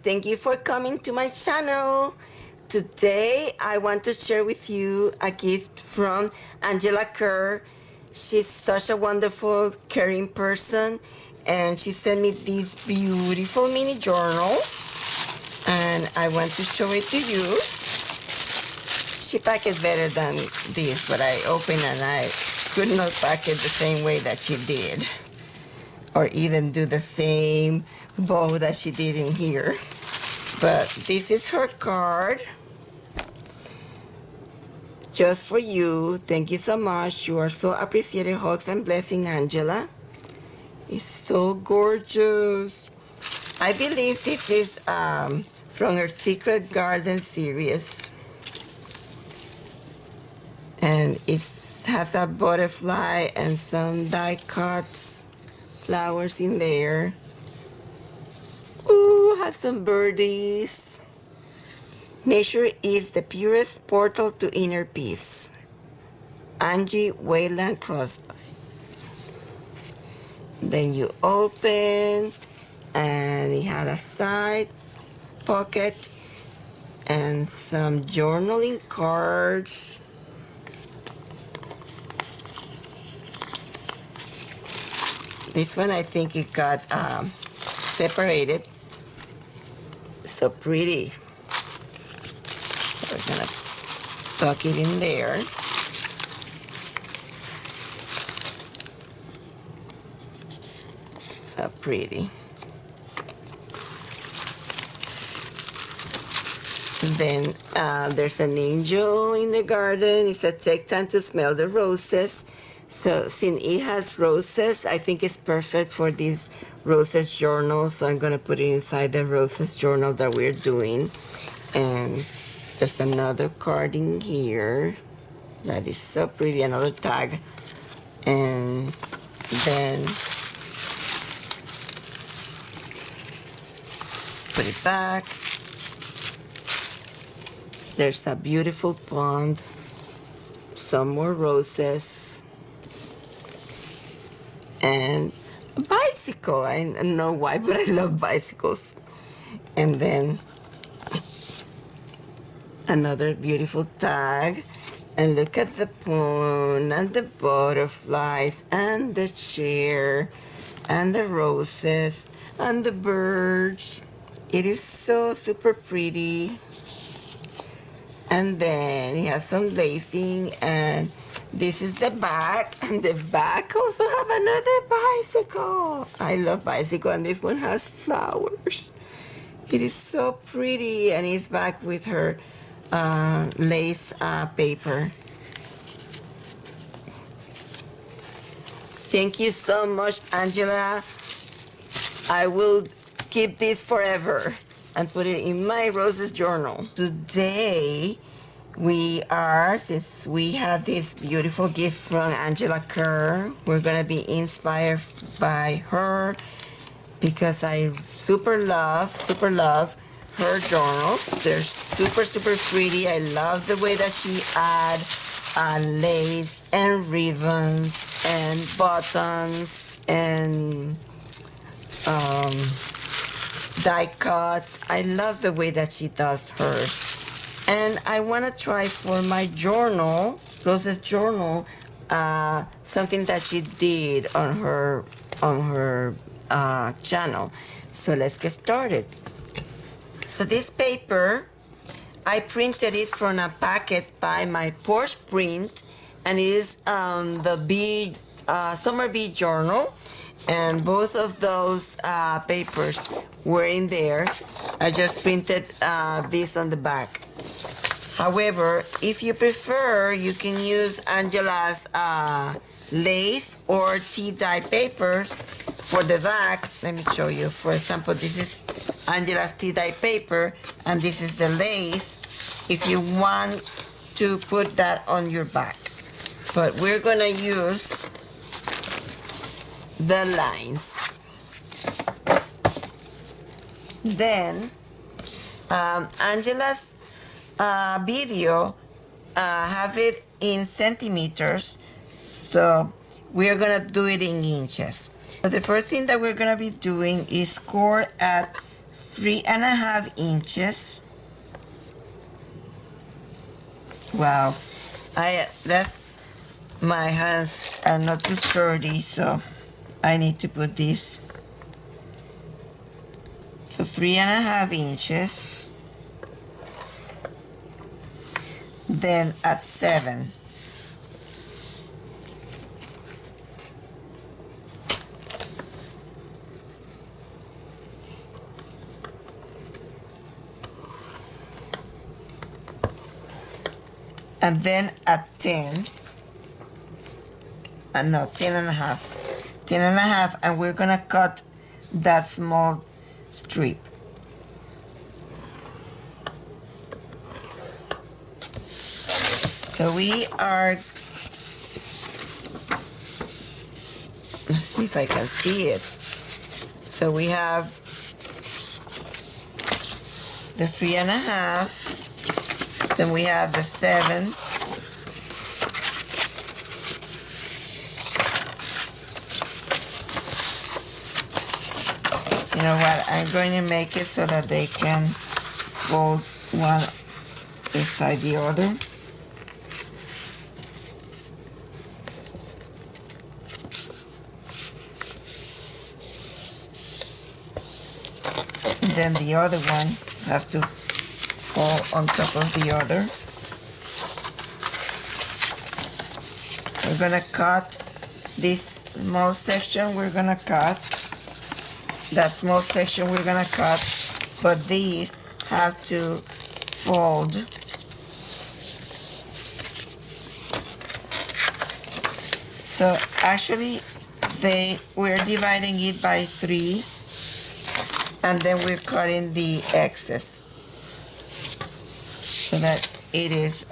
thank you for coming to my channel. Today I want to share with you a gift from Angela Kerr. She's such a wonderful, caring person, and she sent me this beautiful mini journal, and I want to show it to you. She packed it better than this, but I opened and I could not pack it the same way that she did, or even do the same bow that she did in here. But this is her card, just for you. Thank you so much. You are so appreciated. Hugs and blessing, Angela. It's so gorgeous. I believe this is from her Secret Garden series, and it has a butterfly and some die cuts flowers in there. Ooh, have some birdies. Nature is the purest portal to inner peace. Angie Wayland Crosby. Then you open, and it had a side pocket and some journaling cards. This one, I think it got separated. So pretty. We're gonna tuck it in there. So pretty. And then there's an angel in the garden. It said, take time to smell the roses. So since it has roses, I think it's perfect for this roses journal. So I'm gonna put it inside the roses journal that we're doing. And there's another card in here that is so pretty, another tag. And then put it back. There's a beautiful pond, some more roses, and a bicycle. I don't know why, but I love bicycles. And then another beautiful tag. And look at the pond and the butterflies and the chair and the roses and the birds. It is so super pretty. And then it has some lacing, and this is the back, and the back also have another bicycle. I love bicycle, and this one has flowers. It is so pretty, and it's back with her lace paper. Thank you so much, Angela. I will keep this forever and put it in my roses journal. Today since we have this beautiful gift from Angela Kerr, we're gonna be inspired by her, because I super love her journals. They're super pretty. I love the way that she add lace and ribbons and buttons and die cuts. I love the way that she does hers. And I want to try for my journal, Rose's journal, something that she did on her channel. So let's get started. So this paper, I printed it from a packet by my Porch print, and it is the summer bee journal, and both of those papers were in there. I just printed this on the back. However, if you prefer, you can use Angela's lace or tea dye papers for the back. Let me show you. For example, this is Angela's tea dye paper, and this is the lace, if you want to put that on your back. But we're gonna use the lines. Then Angela's video have it in centimeters, so we're gonna do it in inches. So the first thing that we're gonna be doing is score at 3.5 inches. Wow, my hands are not too sturdy, so I need to put this. So 3.5 inches. Then at 7. And then at 10. No, 10.5. 10.5, and we're gonna cut that small strip. So we are, let's see if I can see it. So we have the 3.5, then we have the 7, you know what, I'm going to make it so that they can fold one inside the other. Then the other one has to fall on top of the other. We're gonna cut this small section, we're gonna cut. That small section we're gonna cut, but these have to fold. So actually we're dividing it by 3. And then we're cutting the excess so that it is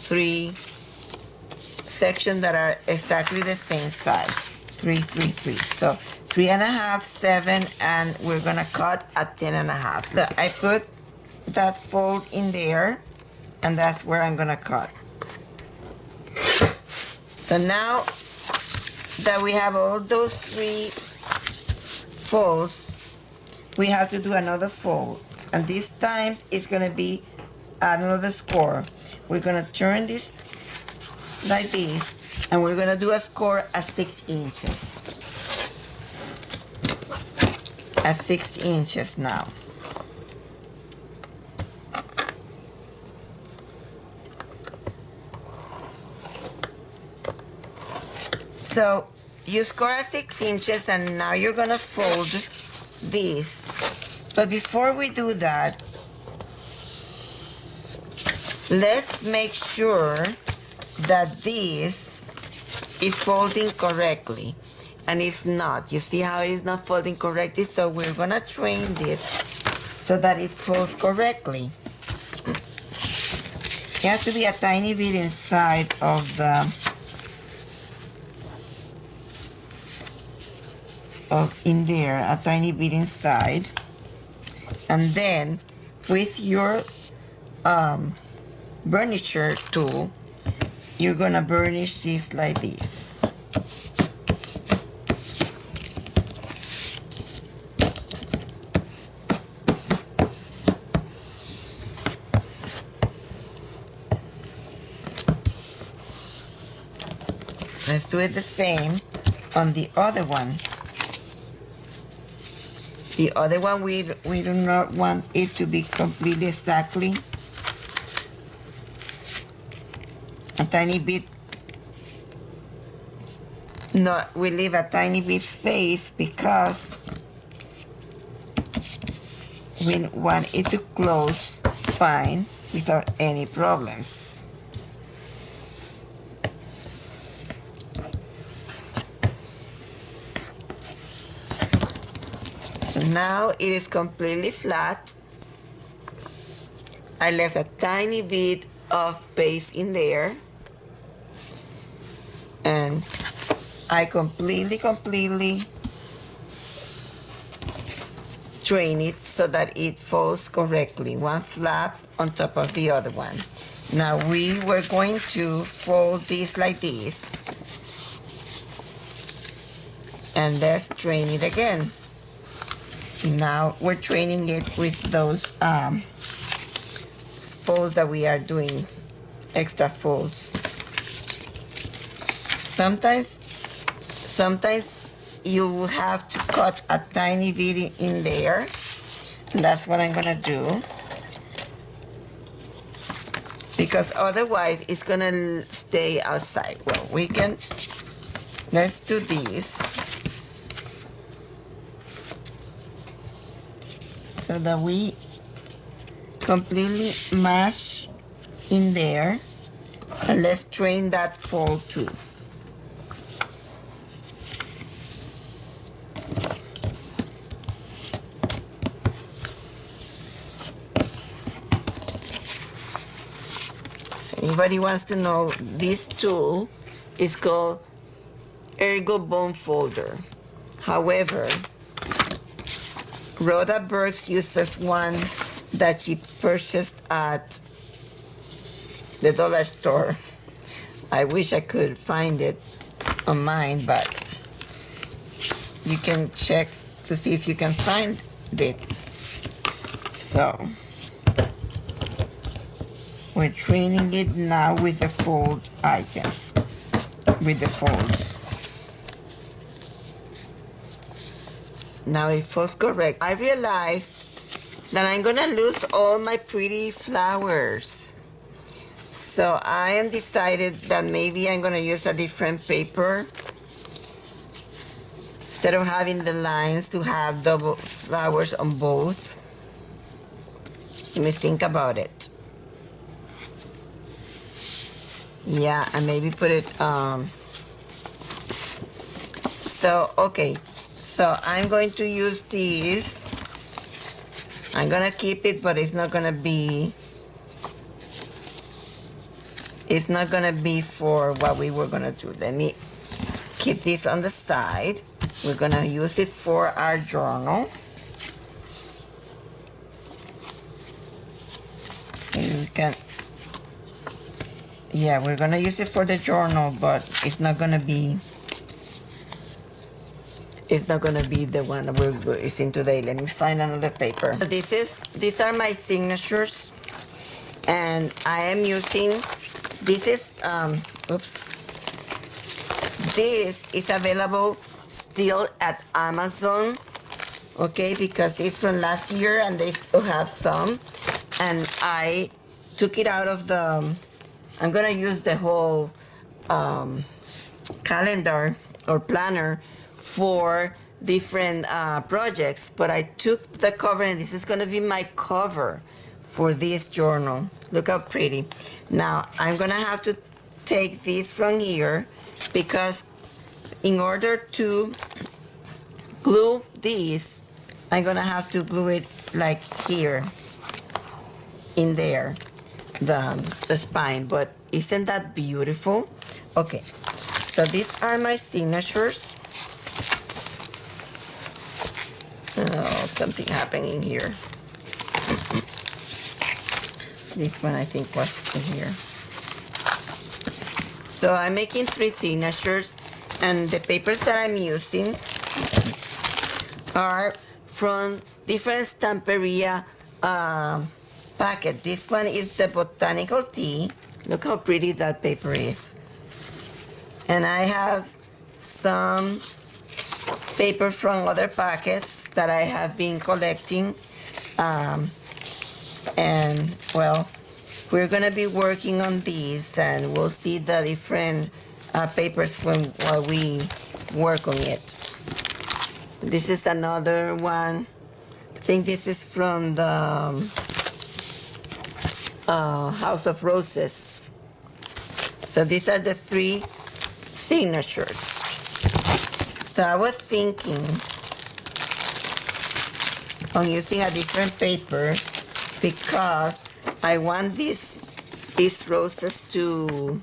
3 sections that are exactly the same size. 3, 3, 3. So 3.5, 7, and we're gonna cut at 10.5. I put that fold in there, and that's where I'm gonna cut. So now that we have all those 3 folds, we have to do another fold, and this time it's going to be another score. We're going to turn this like this, and we're going to do a score at 6 inches. At 6 inches now. So you score at 6 inches, and now you're gonna fold this. But before we do that, let's make sure that this is folding correctly, and it's not. You see how it is not folding correctly? So we're gonna train it so that it folds correctly. It has to be a tiny bit inside of the in there, a tiny bit inside, and then with your burnisher tool, you're gonna burnish this like this. Let's do it the same on the other one. The other one, we do not want it to be completely exactly. A tiny bit, no, we leave a tiny bit space because we want it to close fine without any problems. So now it is completely flat. I left a tiny bit of space in there, and I completely train it so that it folds correctly, one flap on top of the other one. Now we were going to fold this like this, and let's train it again. Now we're training it with those folds that we are doing, extra folds. Sometimes you will have to cut a tiny bit in there. That's what I'm gonna do, because otherwise it's gonna stay outside. Well, let's do this so that we completely mash in there, and let's train that fold too. Anybody wants to know, this tool is called Ergo Bone Folder. However, Rhoda Burks uses one that she purchased at the dollar store. I wish I could find it on mine, but you can check to see if you can find it. So we're training it now with the fold items, with the folds. Now it feels correct. I realized that I'm gonna lose all my pretty flowers. So I am decided that maybe I'm gonna use a different paper. Instead of having the lines, to have double flowers on both. Let me think about it. Yeah, and maybe put it, okay. So I'm going to use these. I'm gonna keep it, but it's not gonna be for what we were gonna do. Let me keep this on the side. We're gonna use it for our journal. We're gonna use it for the journal, but it's not gonna be the one that we're using today. Let me find another paper. These are my signatures, and I am using, this is available still at Amazon, okay, because it's from last year and they still have some, and I took it out of the, I'm gonna use the whole calendar or planner for different projects, but I took the cover, and this is gonna be my cover for this journal. Look how pretty. Now I'm gonna have to take this from here, because in order to glue this, I'm gonna have to glue it like here, in there, the spine. But isn't that beautiful? Okay, so these are my signatures. Oh, something happening here. This one I think was in here. So I'm making 3 signatures, and the papers that I'm using are from different Stamperia packet. This one is the botanical tea. Look how pretty that paper is. And I have some paper from other packets that I have been collecting. And well, we're gonna be working on these, and we'll see the different papers while we work on it. This is another one. I think this is from the House of Roses. So these are the 3 signatures. So I was thinking on using a different paper, because I want these roses to,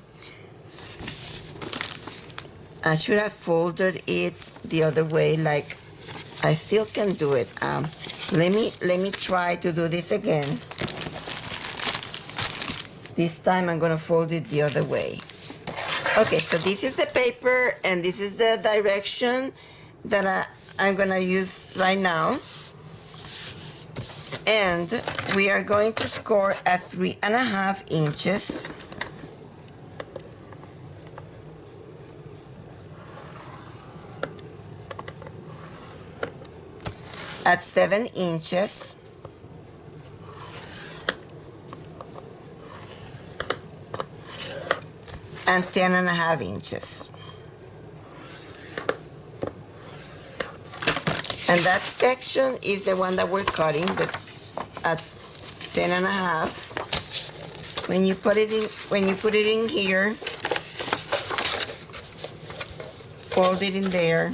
I should have folded it the other way, like I still can do it. Let me try to do this again. This time I'm gonna fold it the other way. Okay, so this is the paper, and this is the direction that I'm gonna use right now. And we are going to score at 3.5 inches. At 7 inches. And 10.5 inches. And that section is the one that we're cutting at 10.5. When you put it in here, fold it in there.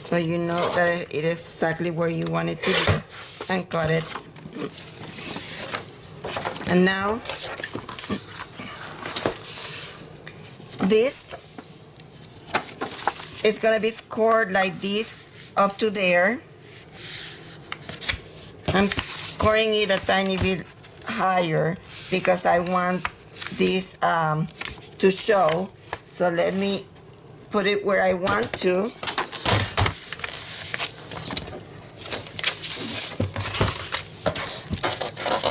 So you know that it is exactly where you want it to be, and cut it. And now, this is going to be scored like this up to there. I'm scoring it a tiny bit higher because I want this to show. So let me put it where I want to.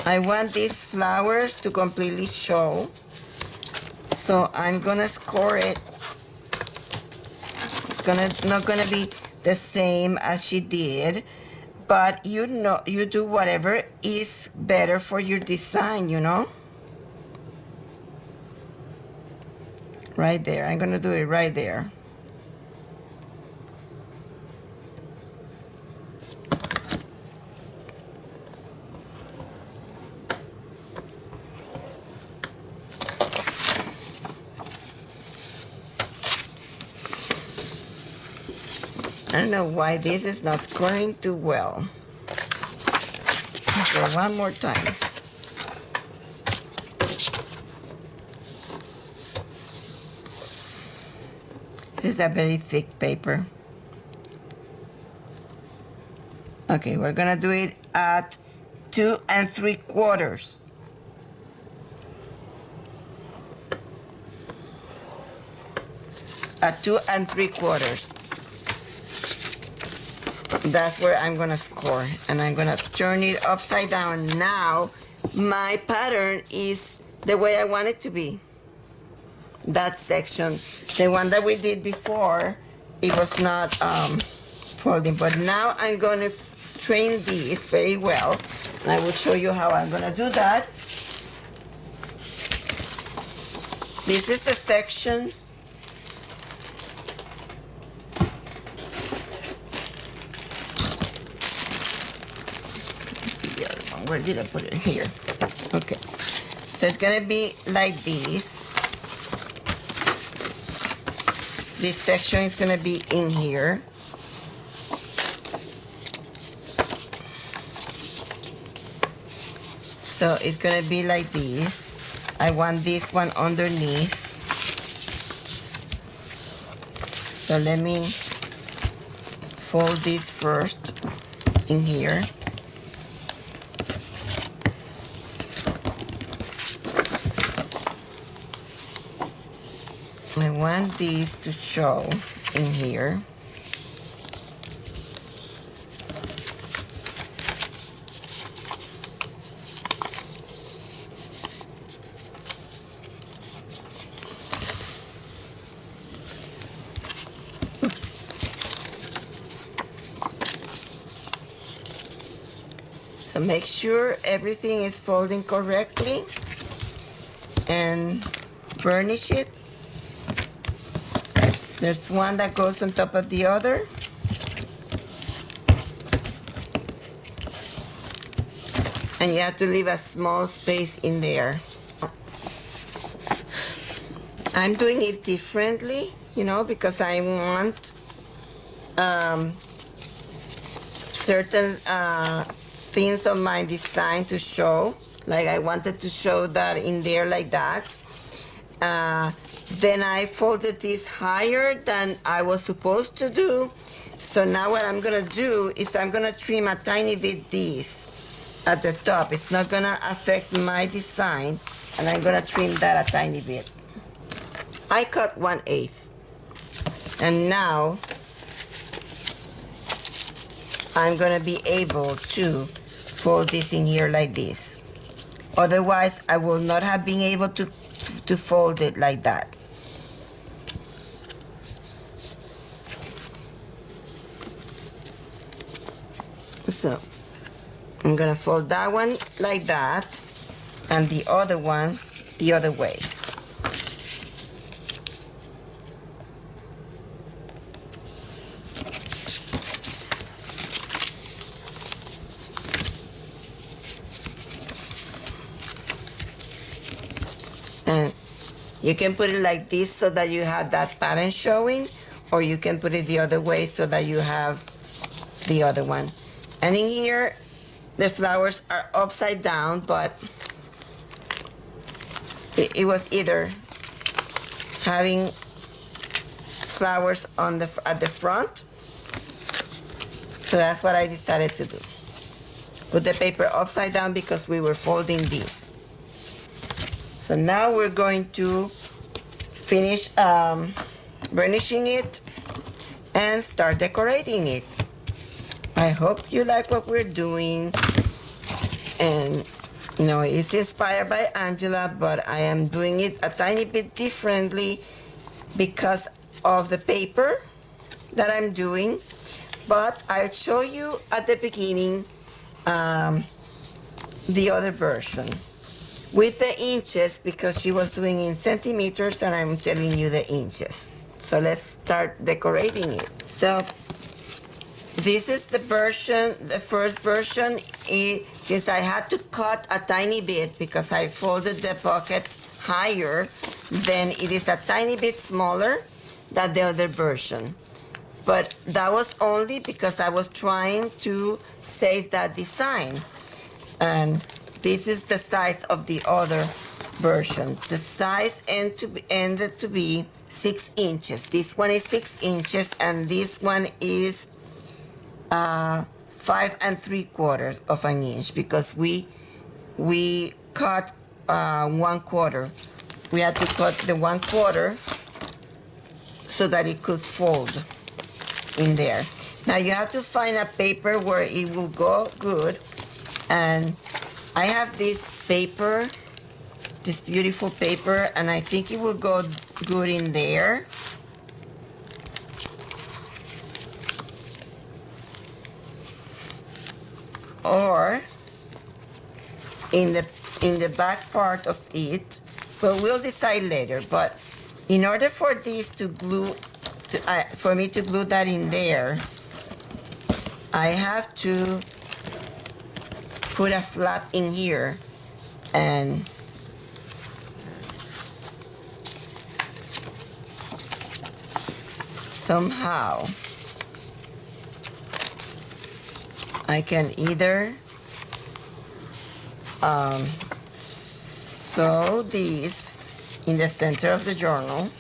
I want these flowers to completely show. So I'm gonna score it. It's not gonna be the same as she did, but you know, you do whatever is better for your design, you know. Right there, I'm gonna do it right there. I don't know why this is not scoring too well. So one more time. This is a very thick paper. Okay, we're gonna do it at 2 3/4. At 2 3/4. That's where I'm gonna score, and I'm gonna turn it upside down. Now my pattern is the way I want it to be. That section, the one that we did before, it was not folding, but now I'm gonna train these very well, and I will show you how I'm gonna do that. This is a section where did I put it? Here. Okay. So it's gonna be like this. This section is gonna be in here. So it's gonna be like this. I want this one underneath. So let me fold this first in here. I want these to show in here. Oops. So make sure everything is folding correctly and burnish it. There's one that goes on top of the other. And you have to leave a small space in there. I'm doing it differently, you know, because I want certain things of my design to show. Like I wanted to show that in there like that. Then I folded this higher than I was supposed to do. So now what I'm gonna do is I'm gonna trim a tiny bit this at the top. It's not gonna affect my design, and I'm gonna trim that a tiny bit. I cut 1/8. And now I'm gonna be able to fold this in here like this. Otherwise, I will not have been able to fold it like that. So I'm gonna fold that one like that, and the other one the other way. And you can put it like this so that you have that pattern showing, or you can put it the other way so that you have the other one. And in here, the flowers are upside down, but it was either having flowers on at the front, so that's what I decided to do. Put the paper upside down because we were folding this. So now we're going to finish burnishing it and start decorating it. I hope you like what we're doing, and you know, it's inspired by Angela, but I am doing it a tiny bit differently because of the paper that I'm doing. But I'll show you at the beginning the other version with the inches, because she was doing in centimeters and I'm telling you the inches. So let's start decorating it. So this is the version, the first version. Since I had to cut a tiny bit because I folded the pocket higher, then it is a tiny bit smaller than the other version. But that was only because I was trying to save that design. And this is the size of the other version. The size ended to be 6 inches. This one is 6 inches, and this one is 5 3/4 of an inch, because we cut 1/4. We had to cut the 1/4 so that it could fold in there. Now you have to find a paper where it will go good, and I have this paper, this beautiful paper, and I think it will go good in there. Or in the back part of it, but we'll decide later. But in order for this to glue, for me to glue that in there, I have to put a flap in here, and somehow I can either sew this in the center of the journal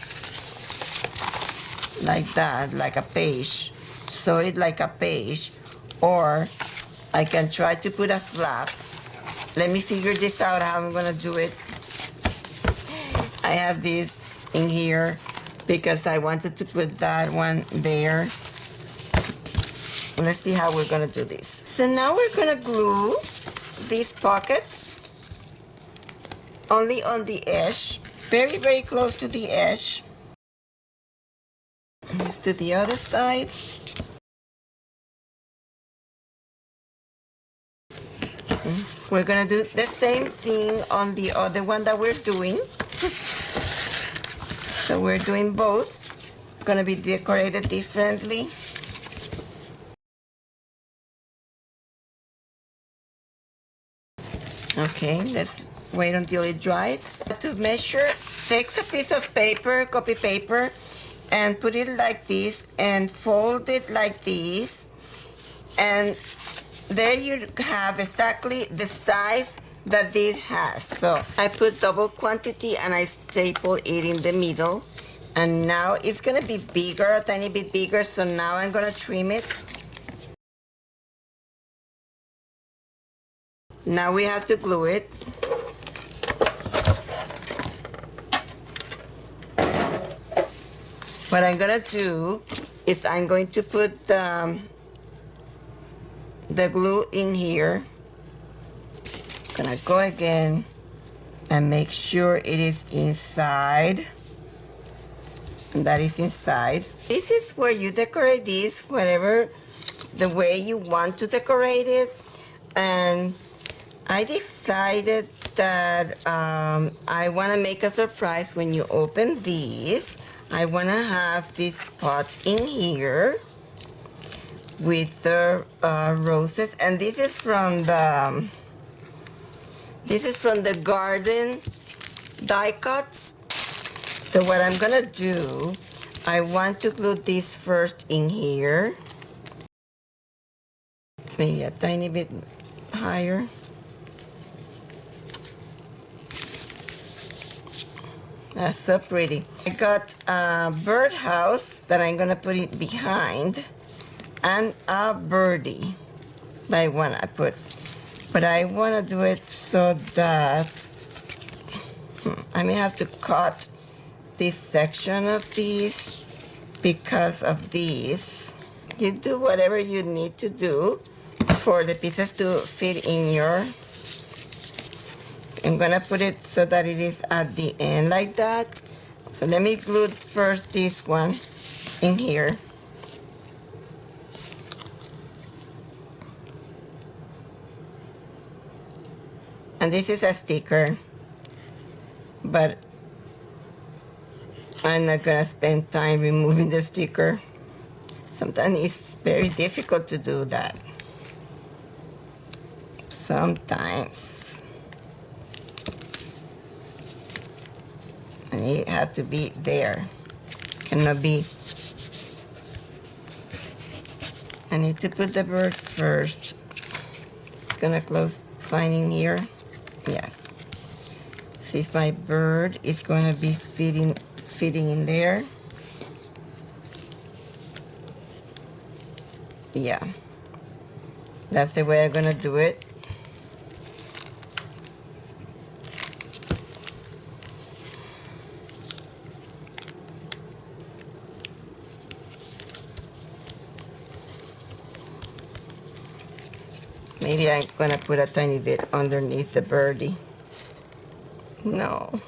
like that, like a page, sew it like a page, or I can try to put a flap. Let me figure this out, how I'm gonna do it. I have this in here because I wanted to put that one there. Let's see how we're gonna do this. So now we're gonna glue these pockets only on the edge, very, very close to the edge. Let's do the other side. We're gonna do the same thing on the other one that we're doing. So we're doing both. Gonna be decorated differently. Okay, let's wait until it dries. To measure, take a piece of paper, copy paper, and put it like this and fold it like this, and there you have exactly the size that it has. So I put double quantity and I staple it in the middle, and now it's gonna be bigger, a tiny bit bigger, so now I'm gonna trim it. Now we have to glue it. What I'm gonna do is I'm going to put the glue in here. Gonna go again and make sure it is inside. And that is inside. This is where you decorate this, whatever the way you want to decorate it. And I decided that I want to make a surprise when you open these. I want to have this pot in here with the roses, and this is from the garden die cuts. So what I'm gonna do, I want to glue this first in here, maybe a tiny bit higher. That's so pretty. I got a birdhouse that I'm gonna put it behind, and a birdie that I put. But I wanna do it so that I may have to cut this section of these because of these. You do whatever you need to do for the pieces to fit in your. I'm gonna put it so that it is at the end like that. So let me glue first this one in here. And this is a sticker, but I'm not gonna spend time removing the sticker. Sometimes it's very difficult to do that. Sometimes. And it has to be there. Cannot be. I need to put the bird first. It's gonna close fine in here. Yes. See if my bird is going to be fitting in there. Yeah. That's the way I'm going to do it. Maybe I'm going to put a tiny bit underneath the birdie. No.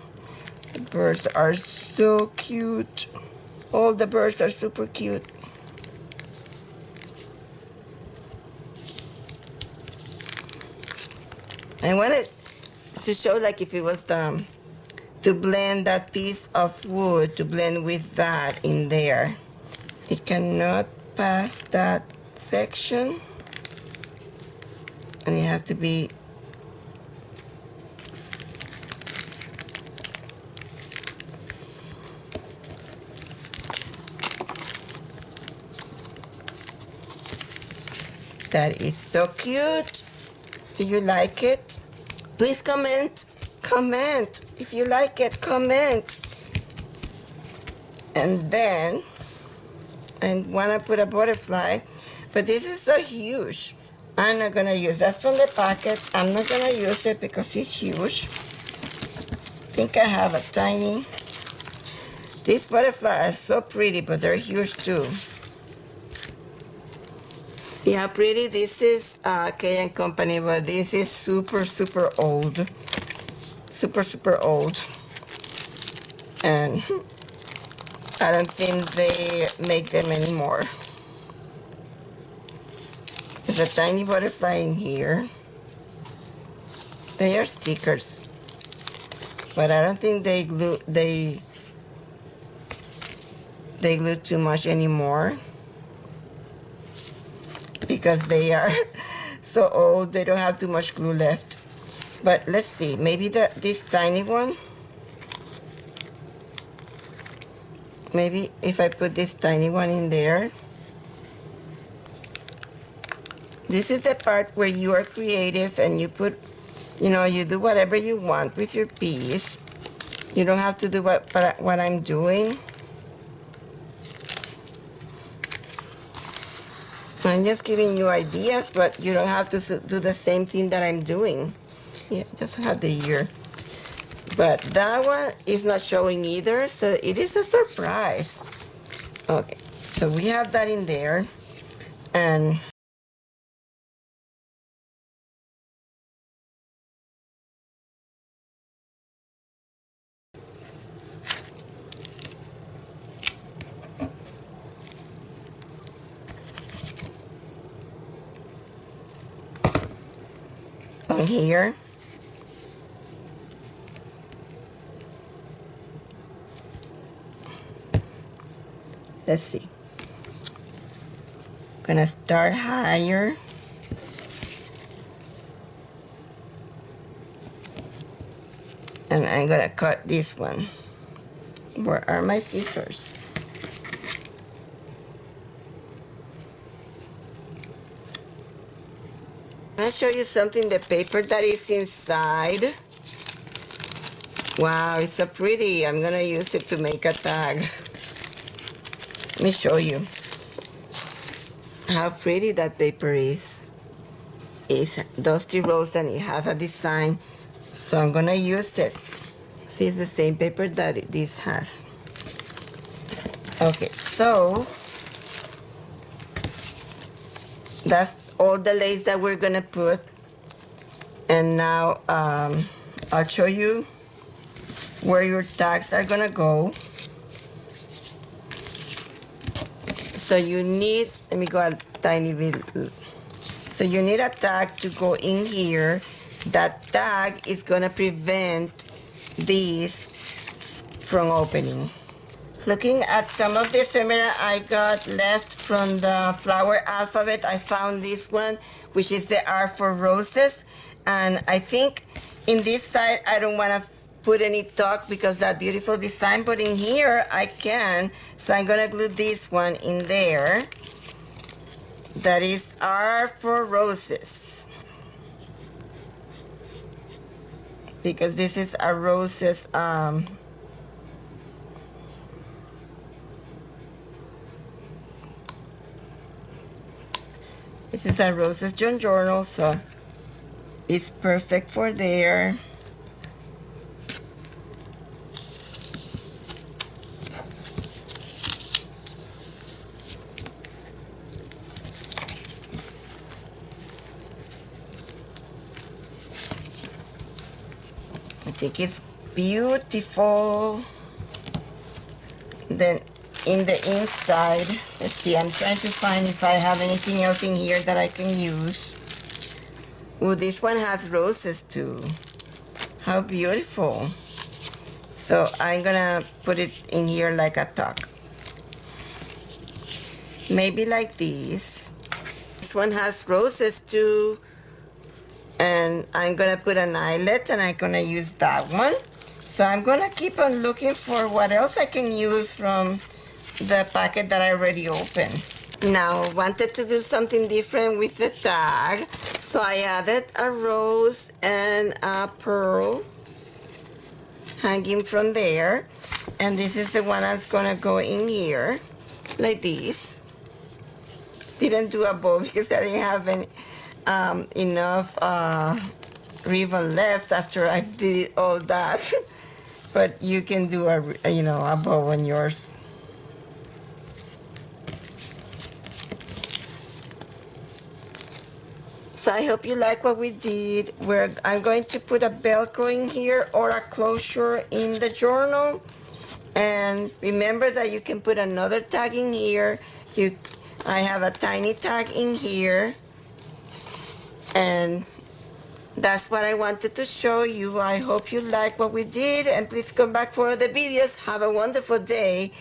The birds are so cute. All the birds are super cute. I wanted to show like if it was to blend that piece of wood, to blend with that in there. It cannot pass that section. And you have to be that is so cute. Do you like it? Please comment if you like it. Comment. And then I want to put a butterfly, but this is so huge. I'm not gonna use that from the packet. I'm not gonna use it because it's huge. I think I have a tiny. These butterflies are so pretty, but they're huge too. See how pretty this is? K & Company, but this is super old. Super old. And I don't think they make them anymore. There's a tiny butterfly in here. They are stickers, but I don't think they glue too much anymore because they are so old. They don't have too much glue left. But let's see, maybe this tiny one. Maybe if I put this tiny one in there. This is the part where you are creative and you put, you do whatever you want with your piece. You don't have to do what I'm doing. I'm just giving you ideas, but you don't have to do the same thing that I'm doing. Yeah, just have the ear. But that one is not showing either, so it is a surprise. Okay, so we have that in there. And from here. Let's see. Gonna start higher. And I'm gonna cut this one. Where are my scissors? I'm gonna show you something, the paper that is inside. Wow, it's so pretty. I'm gonna use it to make a tag. Let me show you how pretty that paper is. It's dusty rose and it has a design. So I'm gonna use it. See, it's the same paper that this has. Okay, so that's all the lace that we're gonna put. And now I'll show you where your tags are gonna go. So you need, let me go a tiny bit. So you need a tag to go in here. That tag is gonna prevent these from opening. Looking at some of the ephemera I got left from the flower alphabet, I found this one, which is the R for roses. And I think in this side, I don't want to put any tuck because that beautiful design, but in here I can. So I'm gonna glue this one in there. That is R for roses. Because this is a roses, this is a roses journal, so it's perfect for there. I think it's beautiful. Then in the inside, let's see, I'm trying to find if I have anything else in here that I can use. Oh, this one has roses too. How beautiful. So I'm gonna put it in here like a tuck. Maybe like this. This one has roses too. And I'm gonna put an eyelet and I'm gonna use that one. So I'm gonna keep on looking for what else I can use from the packet that I already opened. Now, wanted to do something different with the tag, so I added a rose and a pearl hanging from there. And this is the one that's gonna go in here, like this. Didn't do a bow because I didn't have any, enough ribbon left after I did all that. But you can do a bow on yours. So I hope you like what we did. I'm going to put a Velcro in here or a closure in the journal. And remember that you can put another tag in here. I have a tiny tag in here. And that's what I wanted to show you. I hope you like what we did. And please come back for other videos. Have a wonderful day.